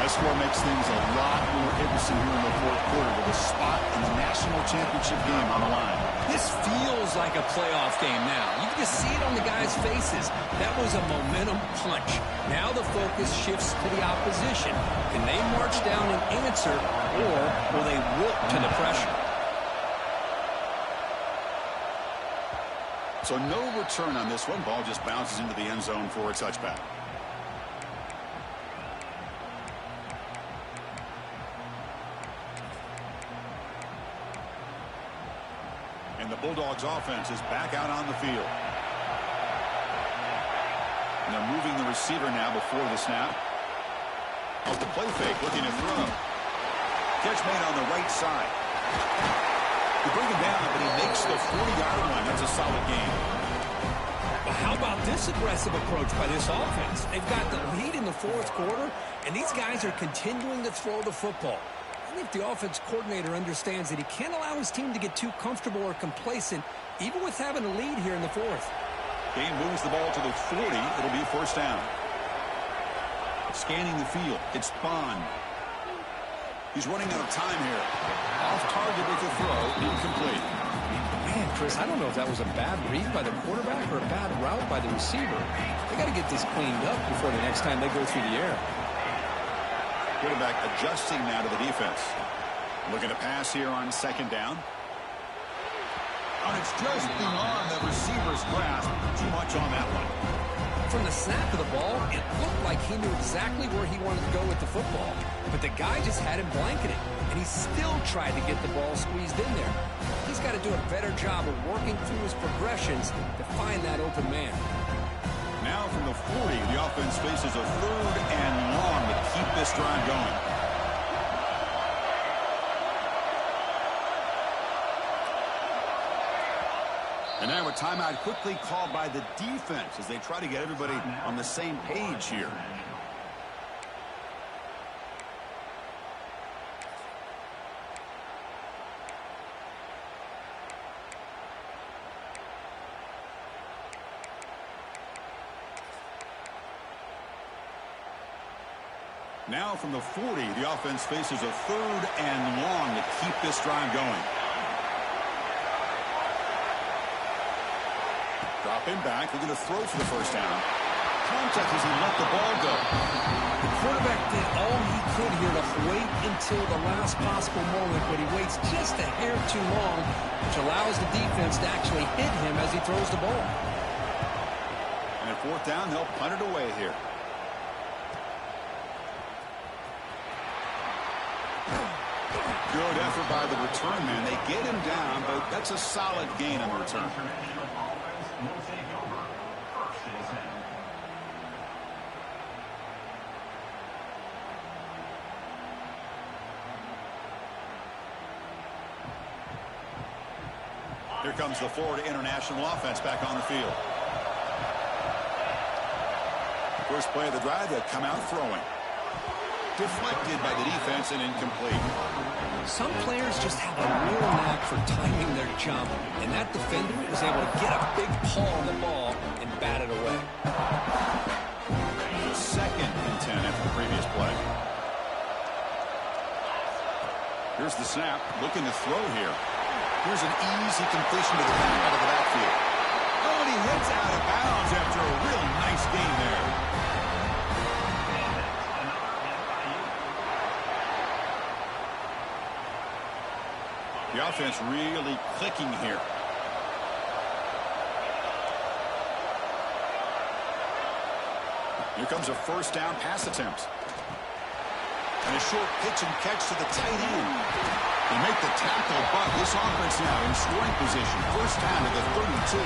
That score makes things a lot more interesting here in the 4th quarter with a spot in the national championship game on the line. This feels like a playoff game now. You can just see it on the guys' faces. That was a momentum punch. Now the focus shifts to the opposition. Can they march down and answer, or will they wilt to the pressure? So no return on this one. Ball just bounces into the end zone for a touchback. And the Bulldogs offense is back out on the field. And they're moving the receiver now before the snap. Off the play fake, looking to throw. Catch made on the right side. You bring him down, but he makes the 40-yard line. That's a solid game. Well, how about this aggressive approach by this offense? They've got the lead in the 4th quarter, and these guys are continuing to throw the football. I think the offense coordinator understands that he can't allow his team to get too comfortable or complacent, even with having a lead here in the 4th. Game moves the ball to the 40. It'll be 1st down. Scanning the field. It's Bond. He's running out of time here. Off target with the throw. Incomplete. Man, Chris, I don't know if that was a bad read by the quarterback or a bad route by the receiver. They got to get this cleaned up before the next time they go through the air. Quarterback adjusting now to the defense. Looking to pass here on 2nd down. And it's just beyond the receiver's grasp. Too much on that one. From the snap of the ball, it looked like he knew exactly where he wanted to go with the football. But the guy just had him blanketed, and he still tried to get the ball squeezed in there. He's got to do a better job of working through his progressions to find that open man. Now from the 40, the offense faces a 3rd and long to keep this drive going. And now a timeout quickly called by the defense as they try to get everybody on the same page here. Now from the 40, the offense faces a 3rd and long to keep this drive going. Dropping back, looking to throw for the first down. Contact as he let the ball go. The quarterback did all he could here to wait until the last possible moment, but he waits just a hair too long, which allows the defense to actually hit him as he throws the ball. And at 4th down, they'll punt it away here. Good effort by the return man. They get him down, but that's a solid gain on the return. Here comes the Florida International offense back on the field. First play of the drive, they'll come out throwing. Deflected by the defense and incomplete. Some players just have a real knack for timing their jump, and that defender was able to get a big paw on the ball and bat it away. 2nd and 10 after the previous play. Here's the snap, looking to throw here. Here's an easy completion to the back out of the backfield. Oh, and he hits out of bounds after a real nice gain there. The offense really clicking here. Here comes a 1st down pass attempt. And a short pitch and catch to the tight end. They make the tackle, but this offense now in scoring position. 1st down to the 32.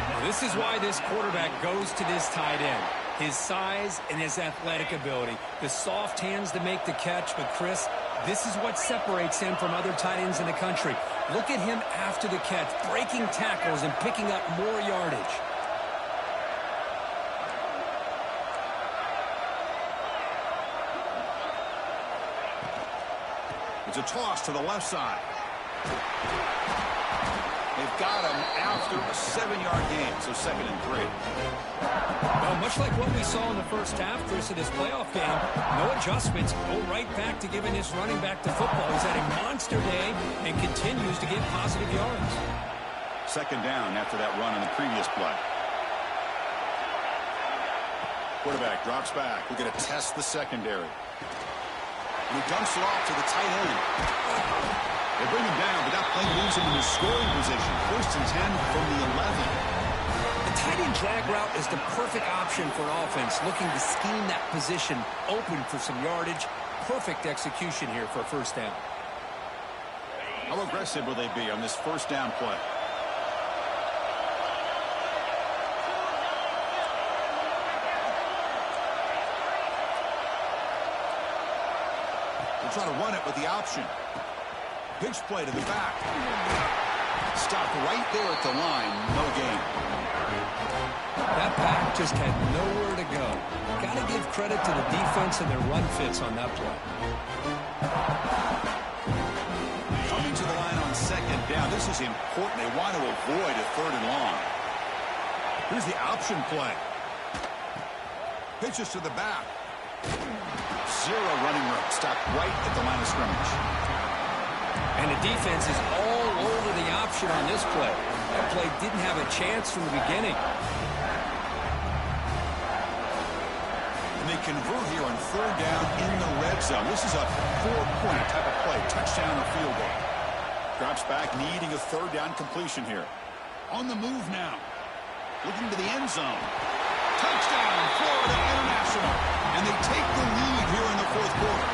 Well, this is why this quarterback goes to this tight end. His size and his athletic ability. The soft hands to make the catch, but Chris, this is what separates him from other tight ends in the country. Look at him after the catch, breaking tackles and picking up more yardage. It's a toss to the left side. They've got him after a 7-yard gain, so 2nd and 3. Well, much like what we saw in the first half, Chris, of this playoff game, no adjustments. Go right back to giving this running back to football. He's had a monster day and continues to get positive yards. 2nd down after that run in the previous play. Quarterback drops back. We're going to test the secondary. And he dumps it off to the tight end. They bring him down, but that play moves him into scoring position. 1st and 10 from the 11. The tight end drag route is the perfect option for an offense looking to scheme that position open for some yardage. Perfect execution here for a 1st down. How aggressive will they be on this 1st down play? They'll try to run it with the option. Pitch play to the back. Stopped right there at the line. No gain. That back just had nowhere to go. Got to give credit to the defense and their run fits on that play. Coming to the line on 2nd down. This is important. They want to avoid a 3rd and long. Here's the option play. Pitches to the back. 0 running room. Stopped right at the line of scrimmage. And the defense is all over the option on this play. That play didn't have a chance from the beginning. And they convert here on 3rd down in the red zone. This is a 4-point type of play. Touchdown or field goal. Drops back, needing a 3rd down completion here. On the move now. Looking to the end zone. Touchdown, Florida International. And they take the lead here in the 4th quarter.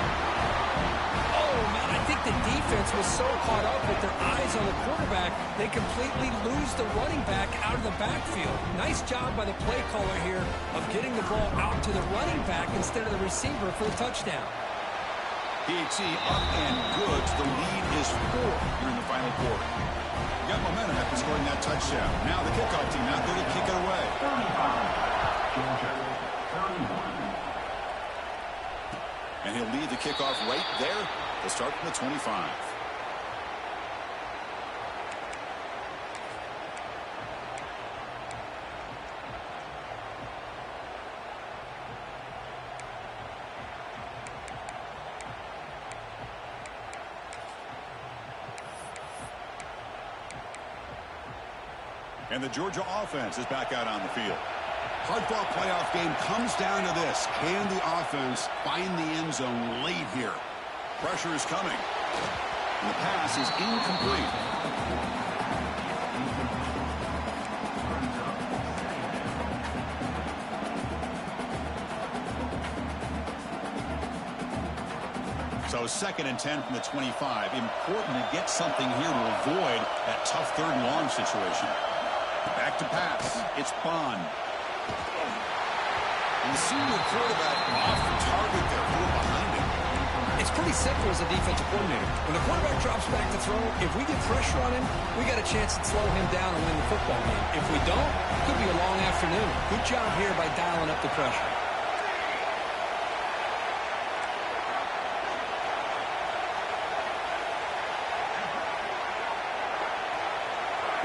Oh, man, I think the defense was so caught up with their eyes on the quarterback, they completely lose the running back out of the backfield. Nice job by the play caller here of getting the ball out to the running back instead of the receiver for the touchdown. PAT up and good. The lead is 4 here in the final quarter. Got momentum after scoring that touchdown. Now the kickoff team out there to kick it away. And he'll lead the kickoff right there. They'll start from the 25. And the Georgia offense is back out on the field. Hard-fought playoff game comes down to this. Can the offense find the end zone late here? Pressure is coming. And the pass is incomplete. So 2nd and 10 from the 25. Important to get something here to avoid that tough 3rd and long situation. Back to pass. It's Bond. And the senior quarterback off the target there. Who are behind him? It's pretty simple as a defensive coordinator. When the quarterback drops back to throw, if we get pressure on him, we got a chance to slow him down and win the football game. If we don't, it could be a long afternoon. Good job here by dialing up the pressure.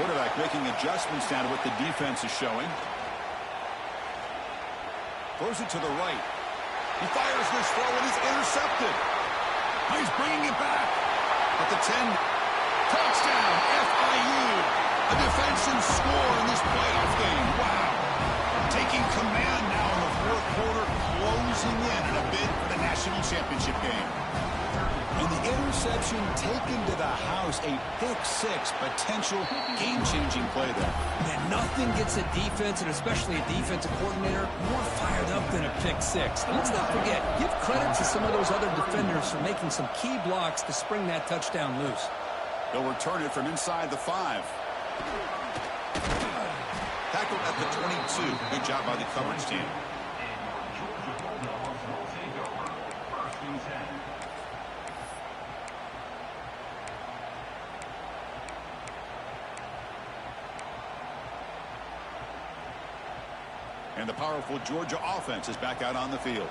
Quarterback making adjustments down to what the defense is showing. Throws it to the right. He fires this throw and he's intercepted. He's bringing it back. At the 10. Touchdown, FIU. A defensive score in this playoff game. Wow. Taking command now in the 4th quarter, closing in a bid for the national championship game. And the interception taken to the house, a pick-6, potential game-changing play there. And nothing gets a defense, and especially a defensive coordinator, more fired up than a pick-6. And let's not forget, give credit to some of those other defenders for making some key blocks to spring that touchdown loose. They'll return it from inside the 5. Tackled at the 22. Good job by the coverage team. And the powerful Georgia offense is back out on the field.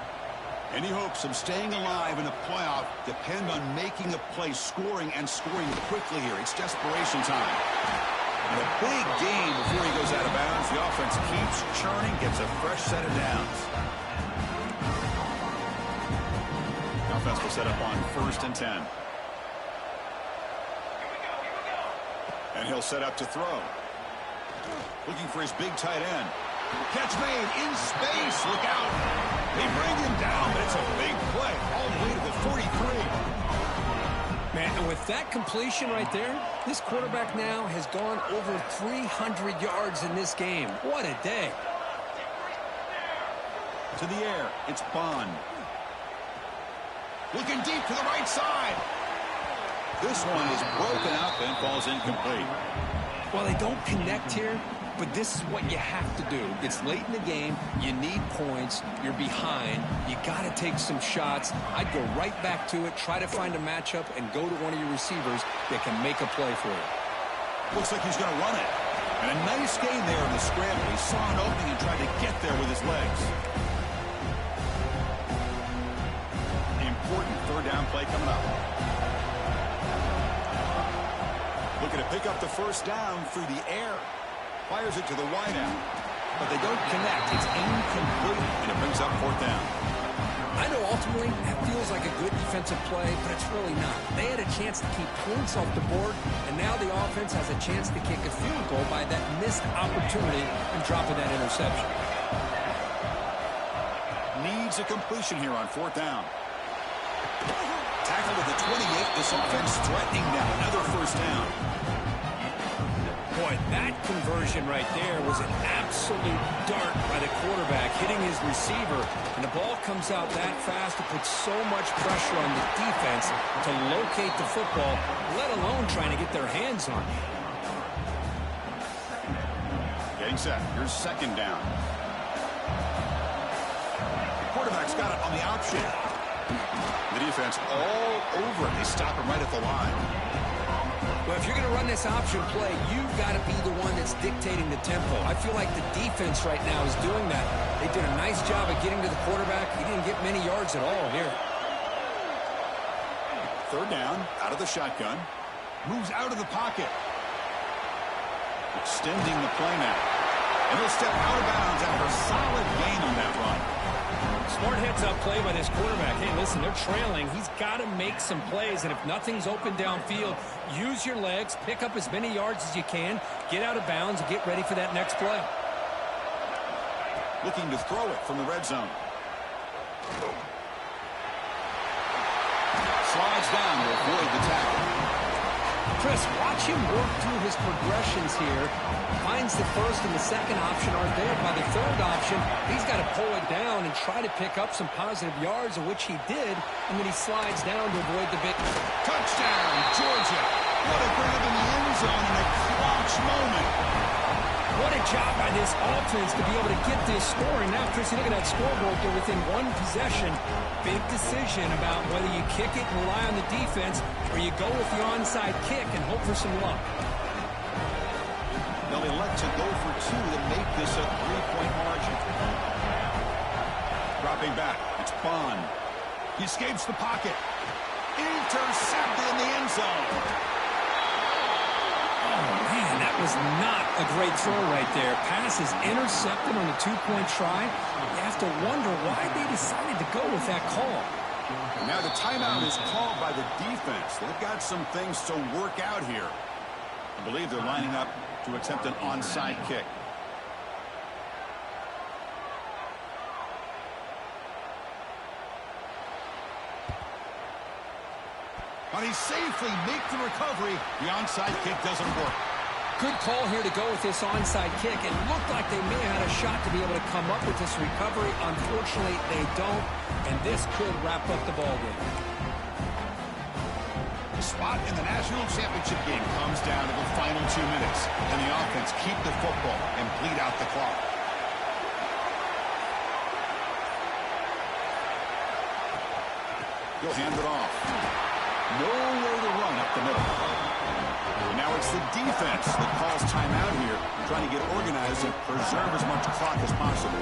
Any hopes of staying alive in a playoff depend on making a play, scoring, and scoring quickly here. It's desperation time. And a big game before he goes out of bounds. The offense keeps churning, gets a fresh set of downs. The offense will set up on 1st and 10. And he'll set up to throw. Looking for his big tight end. Catch made in space. Look out. They bring him down, but it's a big play all the way to the 43. Man, and with that completion right there, this quarterback now has gone over 300 yards in this game. What a day. To the air, it's Bond. Looking deep to the right side. This one is broken up and falls incomplete. Well, they don't connect here, but this is what you have to do. It's late in the game. You need points. You're behind. You got to take some shots. I'd go right back to it, try to find a matchup, and go to one of your receivers that can make a play for you. Looks like he's going to run it. And a nice gain there in the scramble. He saw an opening and tried to get there with his legs. The important 3rd down play coming up. Looking to pick up the 1st down through the air. Fires it to the wideout. But they don't connect. It's incomplete. And it brings up 4th down. I know ultimately that feels like a good defensive play, but it's really not. They had a chance to keep points off the board, and now the offense has a chance to kick a field goal by that missed opportunity and dropping that interception. Needs a completion here on 4th down. Tackled at the 28. This offense threatening now. Another 1st down. Boy, that conversion right there was an absolute dart by the quarterback, hitting his receiver, and the ball comes out that fast to put so much pressure on the defense to locate the football, let alone trying to get their hands on it. Getting set. Here's 2nd down. The quarterback's got it on the option. The defense all over it. They stop him right at the line. Well, if you're going to run this option play, you've got to be the one that's dictating the tempo. I feel like the defense right now is doing that. They did a nice job of getting to the quarterback. He didn't get many yards at all here. 3rd down, out of the shotgun. Moves out of the pocket. Extending the play now. And he'll step out of bounds after a solid gain on that run. Smart head heads-up play by this quarterback. Hey, listen, they're trailing. He's got to make some plays, and if nothing's open downfield, use your legs, pick up as many yards as you can, get out of bounds, and get ready for that next play. Looking to throw it from the red zone. Slides down to avoid the tackle. Chris, watch him work through his progressions here. Finds the first and the second option aren't there. By the third option, he's got to pull it down and try to pick up some positive yards, of which he did, and then he slides down to avoid the big... Touchdown, Georgia. What a grab in the end zone in a clutch moment. What a job by this offense to be able to get this scoring. Now, Chris, you look at that scoreboard, they're within one possession. Big decision about whether you kick it and rely on the defense or you go with the onside kick and hope for some luck. They'll elect to go for two to make this a 3-point margin. Dropping back, it's Bond. He escapes the pocket. Intercepted in the end zone. Oh, man, that was not a great throw right there. Pass is intercepted on a 2-point try. You have to wonder why they decided to go with that call. And now the timeout is called by the defense. They've got some things to work out here. I believe they're lining up to attempt an onside kick. But he safely makes the recovery. The onside kick doesn't work. Good call here to go with this onside kick. It looked like they may have had a shot to be able to come up with this recovery. Unfortunately, they don't, and this could wrap up the ballgame. The spot in the national championship game comes down to the final 2 minutes, and the offense keep the football and bleed out the clock. He'll hand it off. Nowhere to run up the middle. And now it's the defense that calls timeout here, trying to get organized and preserve as much clock as possible.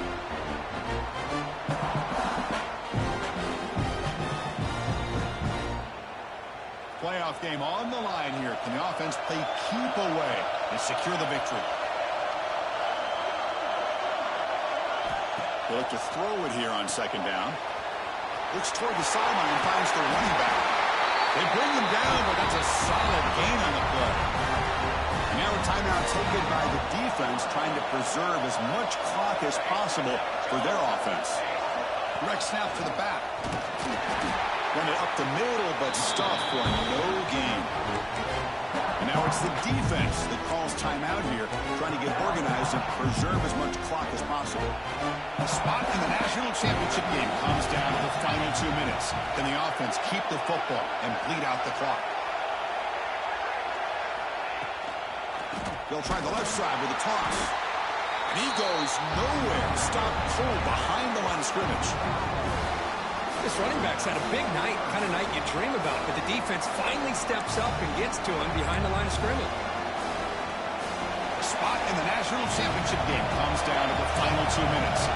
Playoff game on the line here. Can the offense play keep away and secure the victory? They look to throw it here on second down. Looks toward the sideline and finds the running back. They bring him down, but that's a solid gain on the play. And now a timeout taken by the defense, trying to preserve as much clock as possible for their offense. Direct snap to the back. Run it up the middle, but stuffed for no gain. And now it's the defense that calls timeout here, trying to get organized and preserve as much clock as possible. The spot in the national championship game comes down to the final 2 minutes. Can the offense keep the football and bleed out the clock? They'll try the left side with a toss. And he goes nowhere. Stop pulled behind the line of scrimmage. This running back's had a big night, kind of night you dream about, but the defense finally steps up and gets to him behind the line of scrimmage. The spot in the national championship game comes down to the final 2 minutes.